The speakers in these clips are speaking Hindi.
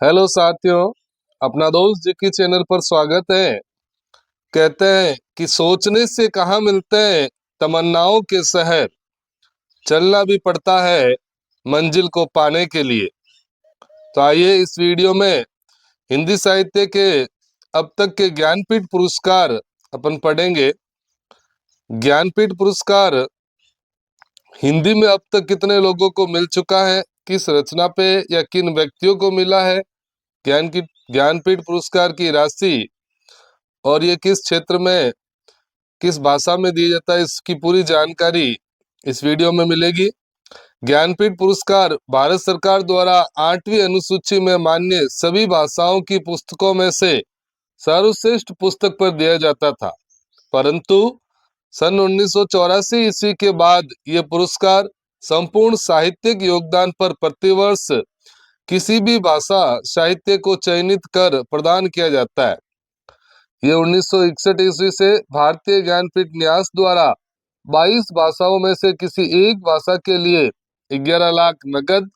हेलो साथियों, अपना दोस्त जी की चैनल पर स्वागत है। कहते हैं कि सोचने से कहाँ मिलते हैं तमन्नाओं के शहर, चलना भी पड़ता है मंजिल को पाने के लिए। तो आइए इस वीडियो में हिंदी साहित्य के अब तक के ज्ञानपीठ पुरस्कार अपन पढ़ेंगे। ज्ञानपीठ पुरस्कार हिंदी में अब तक कितने लोगों को मिल चुका है, किस रचना पे या किन व्यक्तियों को मिला है ज्ञान की ज्ञानपीठ पुरस्कार की राशि, और ये किस क्षेत्र में किस भाषा में दिया जाता है, इसकी पूरी जानकारी इस वीडियो में मिलेगी। ज्ञानपीठ पुरस्कार भारत सरकार द्वारा 8वीं अनुसूची में मान्य सभी भाषाओं की पुस्तकों में से सर्वश्रेष्ठ पुस्तक पर दिया जाता था, परंतु सन 1984 ईस्वी के बाद ये पुरस्कार संपूर्ण साहित्यिक योगदान पर प्रतिवर्ष किसी भी भाषा साहित्य को चयनित कर प्रदान किया जाता है। ये 1961 ईस्वी से भारतीय ज्ञानपीठ न्यास द्वारा 22 भाषाओं में से किसी एक भाषा के लिए 11 लाख नगद,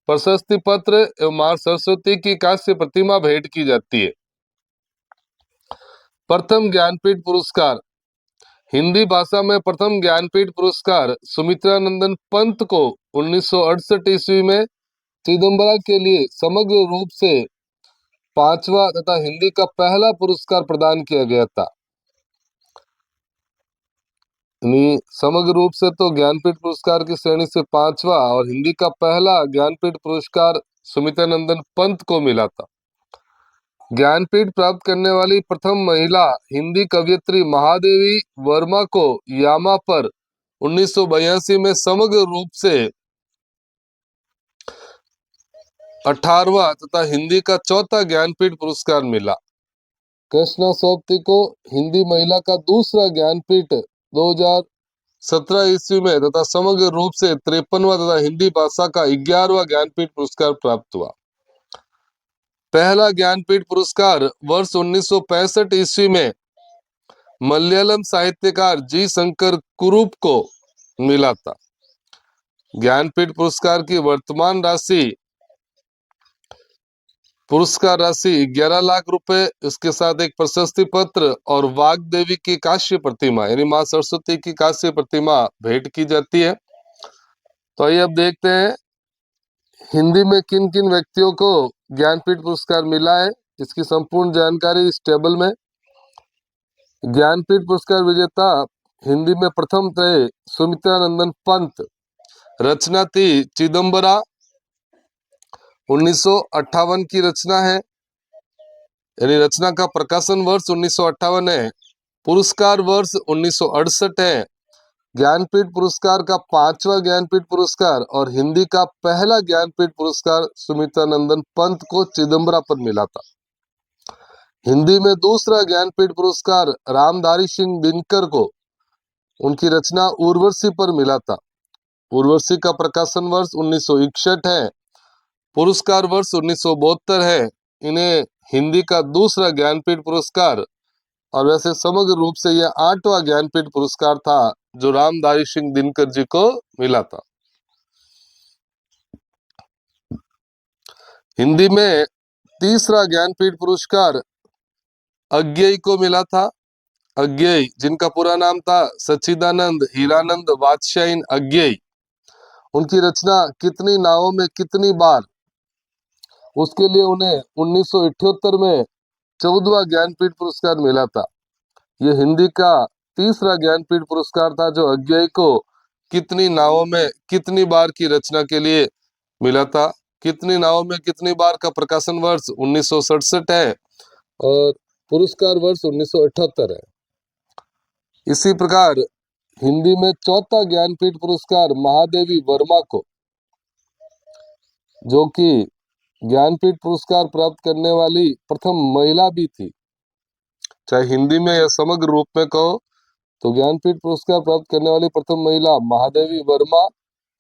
प्रशस्ति पत्र एवं मां सरस्वती की कांस्य प्रतिमा भेंट की जाती है। प्रथम ज्ञानपीठ पुरस्कार हिंदी भाषा में प्रथम ज्ञानपीठ पुरस्कार सुमित्रानंदन पंत को 1968 ईस्वी में चिदम्बरा के लिए समग्र रूप से पांचवा तथा हिंदी का पहला पुरस्कार प्रदान किया गया था। समग्र रूप से तो ज्ञानपीठ पुरस्कार की श्रेणी से पांचवा और हिंदी का पहला ज्ञानपीठ पुरस्कार सुमित्रानंदन पंत को मिला था। ज्ञानपीठ प्राप्त करने वाली प्रथम महिला हिंदी कवयित्री महादेवी वर्मा को यामा पर 1982 में समग्र रूप से 18वां तथा हिंदी का चौथा ज्ञानपीठ पुरस्कार मिला। कृष्णा सोपती को हिंदी महिला का दूसरा ज्ञानपीठ 2017 ईस्वी में तथा समग्र रूप से 53वां तथा हिंदी भाषा का 11वां ज्ञानपीठ पुरस्कार प्राप्त हुआ। पहला ज्ञानपीठ पुरस्कार वर्ष 1965 ईस्वी में मलयालम साहित्यकार जी शंकर कुरूप को मिला था। ज्ञानपीठ पुरस्कार की वर्तमान पुरस्कार राशि 11 लाख रुपए, इसके साथ एक प्रशस्ति पत्र और वाग्देवी की कांस्य प्रतिमा यानी मां सरस्वती की कांस्य प्रतिमा भेंट की जाती है। तो आइए अब देखते हैं हिंदी में किन किन व्यक्तियों को ज्ञानपीठ पुरस्कार मिला है, इसकी संपूर्ण जानकारी इस टेबल में। ज्ञानपीठ पुरस्कार विजेता हिंदी में प्रथम थे सुमित्रानंदन पंत। रचना थी चिदम्बरा, 1958 की रचना है, यानी रचना का प्रकाशन वर्ष 1958 है। पुरस्कार वर्ष 1968 है। ज्ञानपीठ पुरस्कार का पांचवा ज्ञानपीठ पुरस्कार और हिंदी का पहला ज्ञानपीठ पुरस्कार सुमित्रानंदन पंत को चिदम्बरा पर मिला था। हिंदी में दूसरा ज्ञानपीठ पुरस्कार रामधारी सिंह दिनकर को उनकी रचना उर्वशी पर मिला था। उर्वशी का प्रकाशन वर्ष 1961 है। पुरस्कार वर्ष 1972 है। इन्हें हिंदी का दूसरा ज्ञानपीठ पुरस्कार, और वैसे समग्र रूप से यह 8वां ज्ञानपीठ पुरस्कार था जो रामधारी सिंह दिनकर जी को मिला था। हिंदी में तीसरा ज्ञानपीठ पुरस्कार अज्ञेय को मिला था। अज्ञेय, जिनका पूरा नाम था सच्चिदानंद हीरानंद वात्स्यायन अज्ञेय, उनकी रचना कितनी नावों में कितनी बार, उसके लिए उन्हें 1978 में 14वां ज्ञानपीठ पुरस्कार मिला था। यह हिंदी का तीसरा ज्ञानपीठ पुरस्कार था जो अज्ञेय को कितनी नावों में कितनी बार की रचना के लिए मिला था। कितनी नावों में कितनी बार का प्रकाशन वर्ष 1967 है और पुरस्कार वर्ष 1978 है। इसी प्रकार हिंदी में चौथा ज्ञानपीठ पुरस्कार महादेवी वर्मा को, जो कि ज्ञानपीठ पुरस्कार प्राप्त करने वाली प्रथम महिला भी थी, चाहे हिंदी में या समग्र रूप में कहो तो ज्ञानपीठ पुरस्कार प्राप्त करने वाली प्रथम महिला महादेवी वर्मा।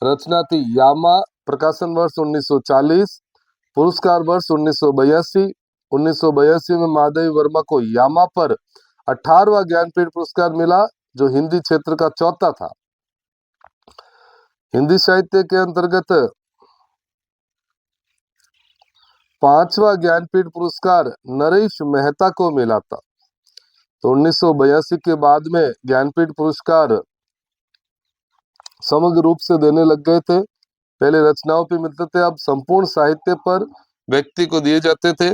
रचना थी यामा, प्रकाशन वर्ष 1940, पुरस्कार वर्ष 1982। 1982 में महादेवी वर्मा को यामा पर 18वां ज्ञानपीठ पुरस्कार मिला जो हिंदी क्षेत्र का चौथा था। हिंदी साहित्य के अंतर्गत 5वां ज्ञानपीठ पुरस्कार नरेश मेहता को मिला था। तो 1982 के बाद में ज्ञानपीठ पुरस्कार समग्र रूप से देने लग गए थे। पहले रचनाओं पे मिलते थे, अब संपूर्ण साहित्य पर व्यक्ति को दिए जाते थे।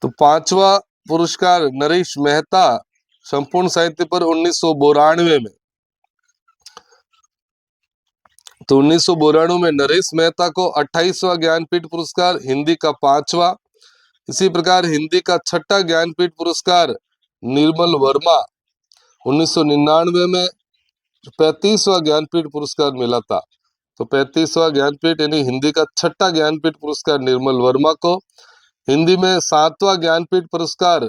तो 5वां पुरस्कार नरेश मेहता संपूर्ण साहित्य पर 1992 में, तो 1992 में नरेश मेहता को 28वां ज्ञानपीठ पुरस्कार, हिंदी का 5वां। इसी प्रकार हिंदी का 6ठा ज्ञानपीठ पुरस्कार निर्मल वर्मा 1999 में 35वां ज्ञानपीठ पुरस्कार मिला था। तो 35वां ज्ञानपीठ यानी हिंदी का 6ठा ज्ञानपीठ पुरस्कार निर्मल वर्मा को। हिंदी में 7वां ज्ञानपीठ पुरस्कार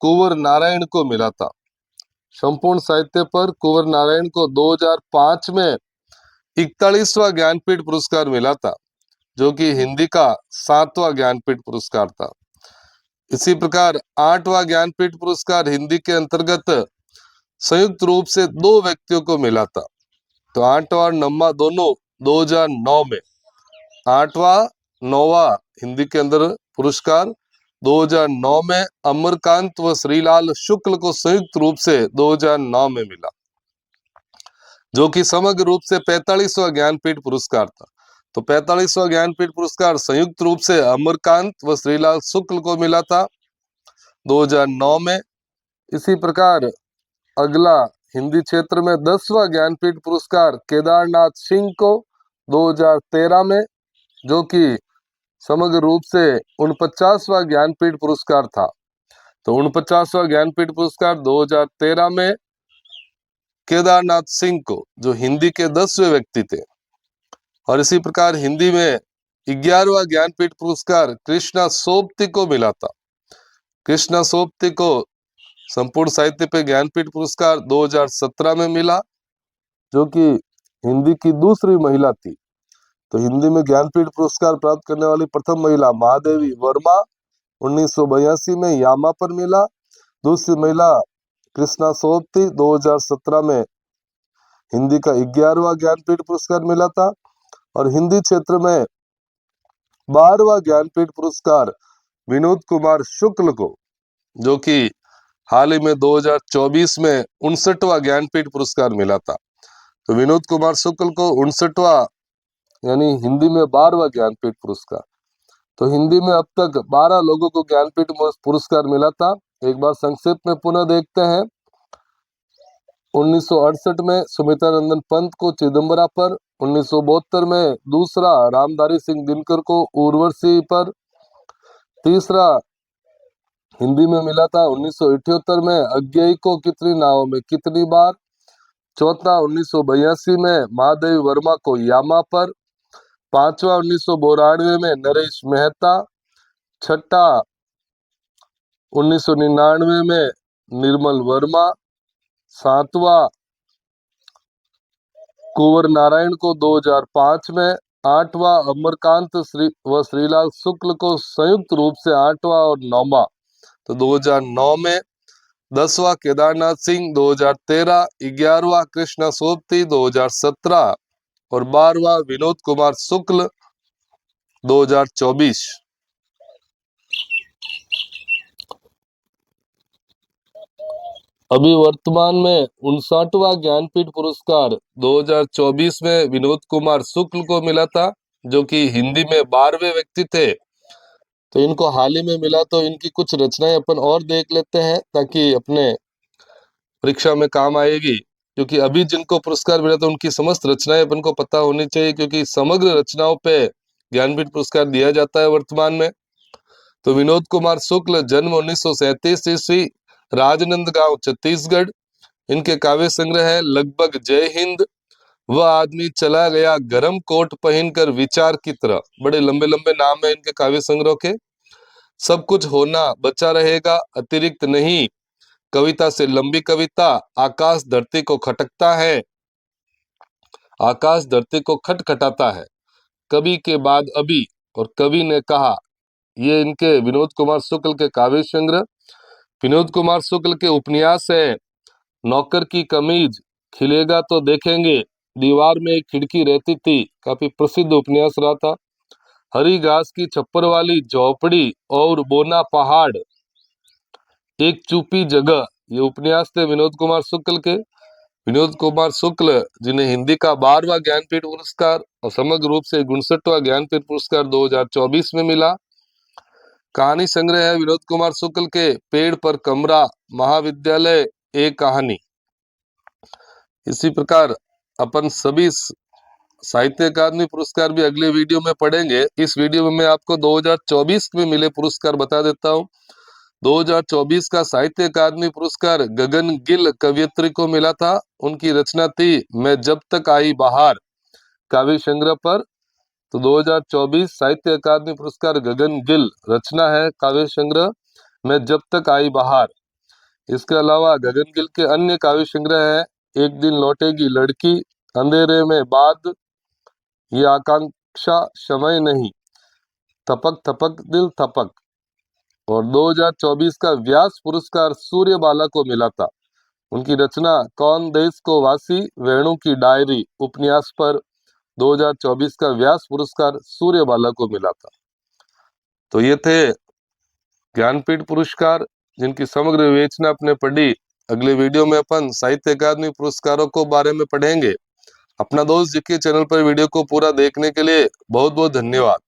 कुंवर नारायण को मिला था। संपूर्ण साहित्य पर कुंवर नारायण को 2005 में 41वां ज्ञानपीठ पुरस्कार मिला था, जो कि हिंदी का 7वां ज्ञानपीठ पुरस्कार था। इसी प्रकार 8वां ज्ञानपीठ पुरस्कार हिंदी के अंतर्गत संयुक्त रूप से 2 व्यक्तियों को मिला था। तो 8वां और 9वां दोनों 2009 में, 8वां 9वां हिंदी के अंदर पुरस्कार 2009 में अमरकांत व श्रीलाल शुक्ल को संयुक्त रूप से 2009 में मिला, जो कि समग्र रूप से 45वां ज्ञानपीठ पुरस्कार था। तो 45वां ज्ञानपीठ पुरस्कार संयुक्त रूप से अमरकांत व श्रीलाल शुक्ल को मिला था 2009 में। इसी प्रकार अगला हिंदी क्षेत्र में 10वां ज्ञानपीठ पुरस्कार केदारनाथ सिंह को 2013 में, जो कि समग्र रूप से 49वां ज्ञानपीठ पुरस्कार था। तो 49वां ज्ञानपीठ पुरस्कार 2013 में केदारनाथ सिंह को, जो हिंदी के 10वें व्यक्ति थे। और इसी प्रकार हिंदी में 11वां ज्ञानपीठ पुरस्कार कृष्णा सोबती को मिला था। कृष्णा सोबती को संपूर्ण साहित्य पे ज्ञानपीठ पुरस्कार 2017 में मिला, जो कि हिंदी की दूसरी महिला थी। तो हिंदी में ज्ञानपीठ पुरस्कार प्राप्त करने वाली प्रथम महिला महादेवी वर्मा 1982 में यामा पर मिला। दूसरी महिला कृष्णा सोबती 2017 में हिंदी का 11वां ज्ञानपीठ पुरस्कार मिला था। और हिंदी क्षेत्र में 12वां ज्ञानपीठ पुरस्कार विनोद कुमार शुक्ल को, जो कि हाल ही में 2024 में 59वां ज्ञानपीठ पुरस्कार मिला था। तो विनोद कुमार शुक्ल को 59वां यानी हिंदी में 12वां ज्ञानपीठ पुरस्कार। तो हिंदी में अब तक 12 लोगों को ज्ञानपीठ पुरस्कार मिला था। एक बार संक्षेप में पुनः देखते हैं। 1968 में सुमित्रा नंदन पंत को चिदम्बरा पर, 1972 में दूसरा रामधारी सिंह दिनकर को उर्वशी पर, तीसरा हिंदी में मिला था 1978 में अज्ञेय को कितनी नावों में कितनी बार, चौथा 1982 में महादेवी वर्मा को यामा पर, पांचवा 1992 में नरेश मेहता, छठा 1999 में निर्मल वर्मा, सातवां कुंवर नारायण को 2005 में, आठवां अमरकांत व श्रीलाल शुक्ल को संयुक्त रूप से 8वां और 9वां तो 2009 में, 10वां केदारनाथ सिंह 2013, 11वां कृष्णा सोबती 2017 और 12वां विनोद कुमार शुक्ल 2024। अभी वर्तमान में 59वां ज्ञानपीठ पुरस्कार 2024 में विनोद कुमार शुक्ल को मिला था, जो कि हिंदी में 12वें व्यक्ति थे। तो इनको हाल ही में मिला, तो इनकी कुछ रचनाएं अपन और देख लेते हैं ताकि अपने परीक्षा में काम आएगी। क्योंकि अभी जिनको पुरस्कार मिला था उनकी समस्त रचनाएं अपन को पता होनी चाहिए, क्योंकि समग्र रचनाओं पे ज्ञानपीठ पुरस्कार दिया जाता है वर्तमान में। तो विनोद कुमार शुक्ल जन्म 1937 ईस्वी, राजनांदगांव छत्तीसगढ़। इनके काव्य संग्रह है लगभग जय हिंद, वह आदमी चला गया गरम कोट पहनकर विचार की तरह। बड़े लंबे लंबे नाम है इनके काव्य संग्रह के। सब कुछ होना बचा रहेगा, अतिरिक्त नहीं, कविता से लंबी कविता, आकाश धरती को खटकता है, आकाश धरती को खटखटाता है, कवि के बाद अभी, और कवि ने कहा। ये इनके विनोद कुमार शुक्ल के काव्य संग्रह। विनोद कुमार शुक्ल के उपन्यास है नौकर की कमीज, खिलेगा तो देखेंगे, दीवार में एक खिड़की रहती थी, काफी प्रसिद्ध उपन्यास रहा था। हरी घास की छप्पर वाली झोपड़ी और बोना पहाड़, एक चुपी जगह। ये उपन्यास थे विनोद कुमार शुक्ल के। विनोद कुमार शुक्ल जिन्हें हिंदी का 12वां ज्ञानपीठ पुरस्कार और समग्र रूप से 59वां ज्ञानपीठ पुरस्कार 2024 में मिला। कहानी संग्रह है विनोद कुमार शुक्ल के पेड़ पर कमरा महाविद्यालय एक कहानी। इसी प्रकार अपन सभी साहित्य अकादमी पुरस्कार भी अगले वीडियो में पढ़ेंगे। इस वीडियो में मैं आपको 2024 में मिले पुरस्कार बता देता हूँ। 2024 का साहित्य अकादमी पुरस्कार गगन गिल कवयित्री को मिला था। उनकी रचना थी मैं जब तक आई बहार काव्य संग्रह पर। तो 2024 साहित्य अकादमी पुरस्कार गगन गिल, रचना है काव्य संग्रह मैं जब तक आई बहार। इसके अलावा गगन गिल के अन्य काव्य संग्रह है एक दिन लौटेगी लड़की, अंधेरे में बाद, ये आकांक्षा समय नहीं, थपक थपक दिल थपक। और 2024 का व्यास पुरस्कार सूर्यबाला को मिला था। उनकी रचना कौन देश को वासी वेणु की डायरी उपन्यास पर 2024 का व्यास पुरस्कार सूर्यबाला को मिला था। तो ये थे ज्ञानपीठ पुरस्कार जिनकी समग्र विवेचना आपने पढ़ी। अगले वीडियो में अपन साहित्य अकादमी पुरस्कारों को बारे में पढ़ेंगे। अपना दोस्त जीके चैनल पर वीडियो को पूरा देखने के लिए बहुत बहुत धन्यवाद।